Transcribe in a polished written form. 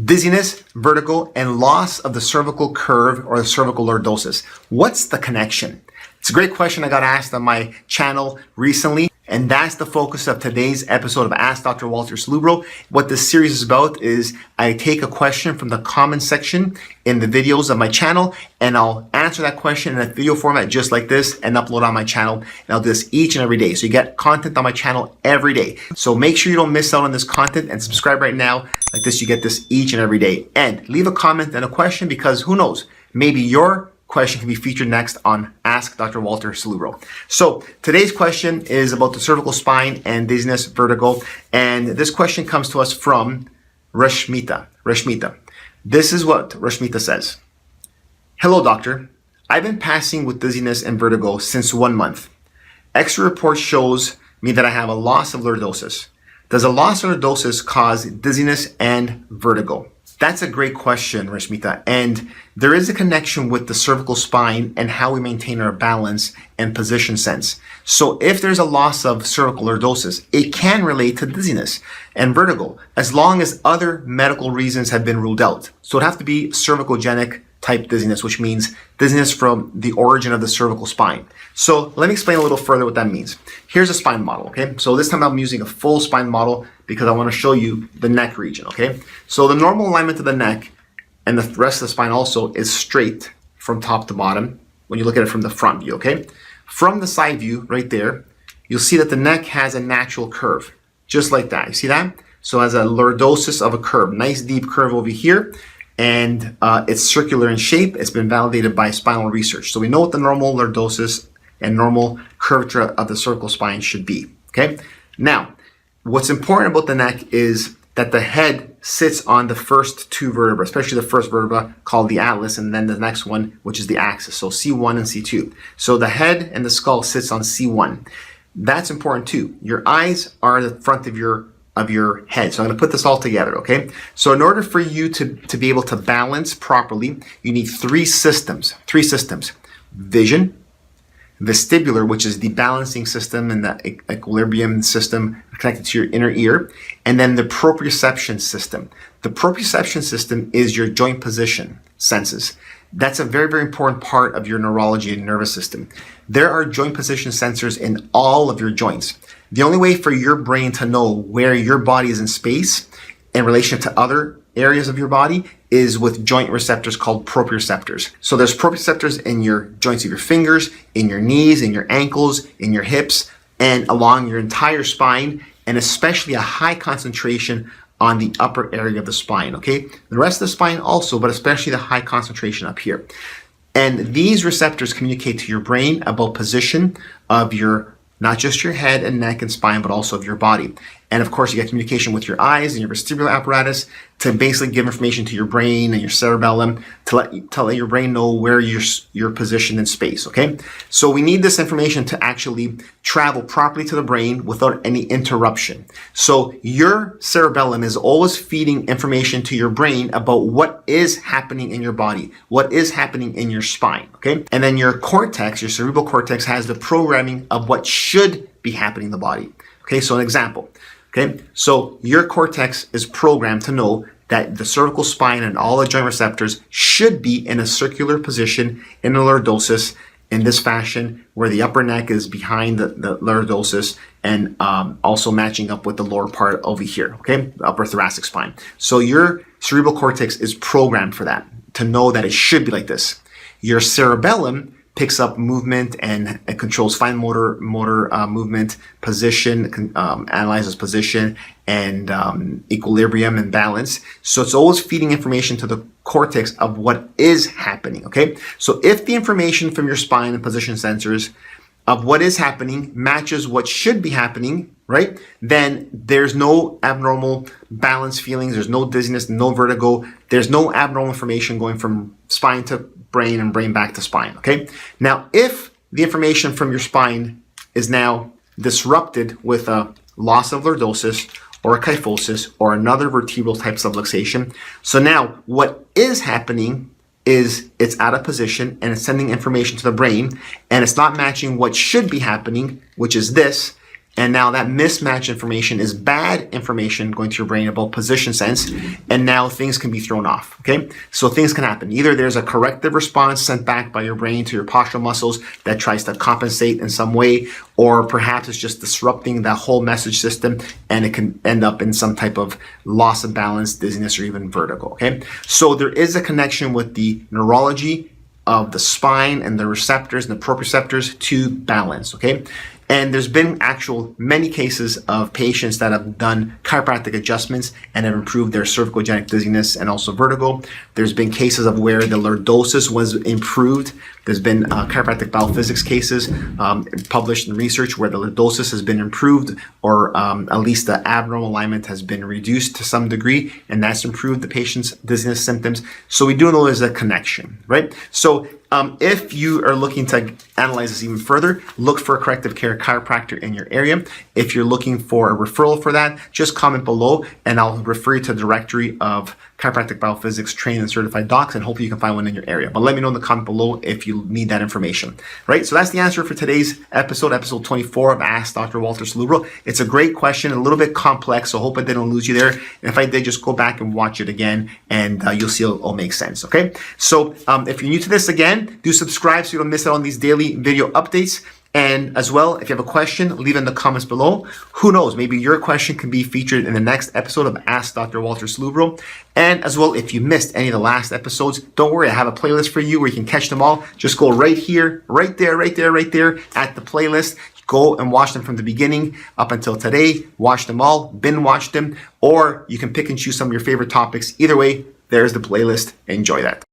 Dizziness, vertigo, and loss of the cervical curve or the cervical lordosis. What's the connection? It's a great question I got asked on my channel recently, and that's the focus of today's episode of Ask Dr. Walter Salubro. What this series is about is I take a question from the comment section in the videos of my channel, and I'll answer that question in a video format just like this and upload on my channel. And I'll do this each and every day. So you get content on my channel every day. So make sure you don't miss out on this content and subscribe right now. Like this, you get this each and every day. And leave a comment and a question because who knows, maybe your question can be featured next on Ask Dr. Walter Salubro. So today's question is about the cervical spine and dizziness, vertigo. And this question comes to us from Rashmita. This is what Rashmita says. Hello, doctor. I've been passing with dizziness and vertigo since 1 month. X-ray report shows me that I have a loss of lordosis. Does a loss of lordosis cause dizziness and vertigo? That's a great question, Rashmita. And there is a connection with the cervical spine and how we maintain our balance and position sense. So if there's a loss of cervical lordosis, it can relate to dizziness and vertigo as long as other medical reasons have been ruled out. So it'd have to be cervicogenic type dizziness, which means dizziness from the origin of the cervical spine. So let me explain a little further what that means. Here's a spine model, okay? So this time I'm using a full spine model because I want to show you the neck region, okay? So the normal alignment of the neck and the rest of the spine also is straight from top to bottom when you look at it from the front view, okay? From the side view right there, you'll see that the neck has a natural curve, just like that. You see that? So it has a lordosis of a curve, nice deep curve over here. And it's circular in shape. It's been validated by spinal research. So we know what the normal lordosis and normal curvature of the cervical spine should be, okay? Now, what's important about the neck is that the head sits on the first two vertebrae, especially the first vertebra called the atlas, and then the next one, which is the axis, so C1 and C2. So the head and the skull sits on C1. That's important too. Your eyes are the front of your head. So I'm going to put this all together, okay? So in order for you to be able to balance properly, you need three systems. Vision, vestibular, which is the balancing system and the equilibrium system connected to your inner ear, and then the proprioception system. The proprioception system is your joint position senses. That's a very, very important part of your neurology and nervous system. There are joint position sensors in all of your joints. The only way for your brain to know where your body is in space in relation to other areas of your body is with joint receptors called proprioceptors. So there's proprioceptors in your joints of your fingers, in your knees, in your ankles, in your hips, and along your entire spine, and especially a high concentration on the upper area of the spine, okay? The rest of the spine also, but especially the high concentration up here. And these receptors communicate to your brain about position of your, not just your head and neck and spine, but also of your body. And of course, you get communication with your eyes and your vestibular apparatus to basically give information to your brain and your cerebellum to let your brain know where you're positioned in space, okay? So we need this information to actually travel properly to the brain without any interruption. So your cerebellum is always feeding information to your brain about what is happening in your body, what is happening in your spine, okay? And then your cortex, your cerebral cortex, has the programming of what should be happening in the body. Okay, so an example. Okay, so your cortex is programmed to know that the cervical spine and all the joint receptors should be in a circular position in the lordosis in this fashion, where the upper neck is behind the lordosis and also matching up with the lower part over here, okay, the upper thoracic spine. So your cerebral cortex is programmed for that, to know that it should be like this. Your cerebellum picks up movement and it controls fine motor movement, position, analyzes position and equilibrium and balance. So it's always feeding information to the cortex of what is happening, okay? So if the information from your spine and position sensors of what is happening matches what should be happening, right? Then there's no abnormal balance feelings, there's no dizziness, no vertigo, there's no abnormal information going from spine to brain and brain back to spine, okay? Now, if the information from your spine is now disrupted with a loss of lordosis or a kyphosis or another vertebral type subluxation, so now what is happening is it's out of position and it's sending information to the brain and it's not matching what should be happening, which is this, And now that mismatched information is bad information going to your brain about position sense. And now things can be thrown off. Okay. So things can happen. Either there's a corrective response sent back by your brain to your postural muscles that tries to compensate in some way, or perhaps it's just disrupting that whole message system and it can end up in some type of loss of balance, dizziness, or even vertigo. Okay. So there is a connection with the neurology of the spine and the receptors and the proprioceptors to balance. Okay. And there's been many cases of patients that have done chiropractic adjustments and have improved their cervicogenic dizziness and also vertigo. There's been cases of where the lordosis was improved. There's been chiropractic biophysics cases published in research where the lordosis has been improved, or at least the abnormal alignment has been reduced to some degree, and that's improved the patient's dizziness symptoms. So we do know there's a connection, right? So if you are looking to analyze this even further, look for a corrective care chiropractor in your area. If you're looking for a referral for that, just comment below and I'll refer you to a directory of chiropractic biophysics trained and certified docs, and hopefully you can find one in your area. But let me know in the comment below if you need that information, right? So that's the answer for today's episode 24 of Ask Dr. Walter Salubro. It's a great question, a little bit complex, so I hope I didn't lose you there. And if I did, just go back and watch it again and you'll see it'll all make sense, okay? So if you're new to this, again, do subscribe so you don't miss out on these daily video updates. And as well, if you have a question, leave it in the comments below. Who knows, maybe your question can be featured in the next episode of Ask Dr. Walter Salubro. And as well, if you missed any of the last episodes, don't worry, I have a playlist for you where you can catch them all. Just go right here, right there at the playlist. Go and watch them from the beginning up until today. Watch them all, binge watch them, or you can pick and choose some of your favorite topics. Either way, there's the playlist. Enjoy that.